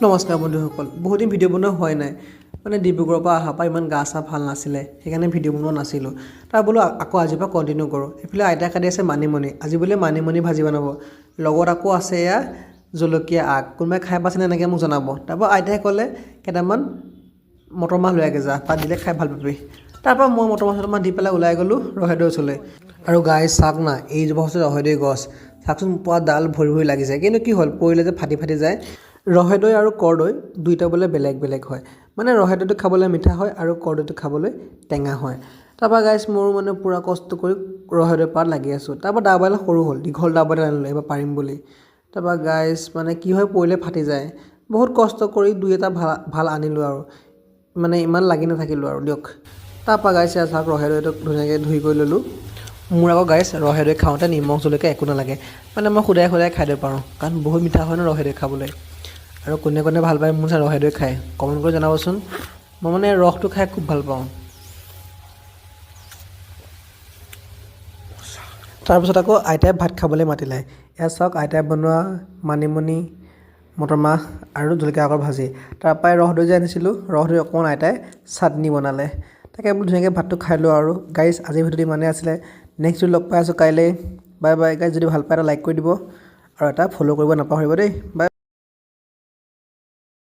নমস্কাৰ বন্ধুসকল, বহুত দিন ভিডিঅ' বনোৱা হোৱাই নাই। মানে ডিব্ৰুগড়ৰ পৰা অহাৰ পৰা ইমান গা চা ভাল নাছিলে, সেইকাৰণে ভিডিঅ' বনোৱা নাছিলোঁ। তাৰ বোলো আকৌ আজিৰ পৰা কণ্টিনিউ কৰোঁ। এইফালে আইতাই কাটি আছে মানিমুনি, আজি বোলে মানিমুনি ভাজি বনাব। লগত আকৌ আছে এয়া জলকীয়া আগ। কোনোবাই খাই পাইছেনে এনেকৈ মোক জনাব। তাৰপৰা আইতাই ক'লে কেইটামান মটৰ মাহ লৈ আগে যা, তাত দিলে খাই ভাল পাবি। তাৰপৰা মই মটৰ মাহ দি পেলাই ওলাই গ'লোঁ ৰহেদৈ ওচৰলৈ। আৰু গাই চাওক না, এইজোপা হৈছে ৰহেদৈ গছ। চাওকচোন পুৰা ডাল ভৰি ভৰি লাগিছে, কিন্তু কি হ'ল পৰিলে যে ফাটি ফাটি যায়। ৰহেদৈ আৰু কৰদৈ দুইটা বোলে বেলেগ বেলেগ হয়। মানে ৰহেদৈটো খাবলৈ মিঠা হয় আৰু কৰদৈটো খাবলৈ টেঙা হয়। তাৰপৰা গাইছ মোৰো মানে পূৰা কষ্ট কৰি ৰহেদৈ পাত লাগি আছোঁ। তাৰপৰা দাওবাইডাল সৰু হ'ল, দীঘল দাওবাইডাল আনিলোঁ এইবাৰ পাৰিম বুলি। তাৰপৰা গাইছ মানে কি হয় পৰিলে ফাটি যায়। বহুত কষ্ট কৰি দুই এটা ভাল আনিলোঁ আৰু মানে ইমান লাগি নাথাকিলোঁ আৰু দিয়ক। তাৰপৰা গাইছ চাওক ৰহেদৈটোক ধুনীয়াকৈ ধুই কৰি ল'লোঁ। মোৰ আকৌ গাইছ ৰহেদৈ খাওঁতে নিমখ জলকীয়া একো নালাগে, মানে মই সুদাই সুদাই খাই দিব পাৰোঁ, কাৰণ বহুত মিঠা হয় ন ৰহেদৈ খাবলৈ। আৰু কোনে কোনে ভাল পায় মোৰ ৰহেদৈ খাই কমেণ্ট কৰি জনাবচোন। মই মানে ৰসটো খাই খুব ভাল পাওঁ। তাৰপিছত আকৌ আইতাই ভাত খাবলৈ মাতিলে। এয়া চাওক আইতাই বনোৱা মানিমুনি, মটৰ মাহ আৰু জলকীয়া আগৰ ভাজি। তাৰপৰাই ৰহদৈ যে আনিছিলোঁ, ৰহদৈ অকণমান আইতাই চাটনি বনালে। তাকে বোলো ধুনীয়াকৈ ভাতটো খাই লওঁ আৰু গাইছ আজিৰ ভিডিঅ'টো ইমানেই আছিলে। নেক্সট ভিডিঅ' লগ পাই আছোঁ কাইলৈ। বাই বাই গাইছ, যদি ভাল পায় এটা লাইক কৰি দিব আৰু এটা ফ'ল' কৰিব নাপাহৰিব দেই। বাই।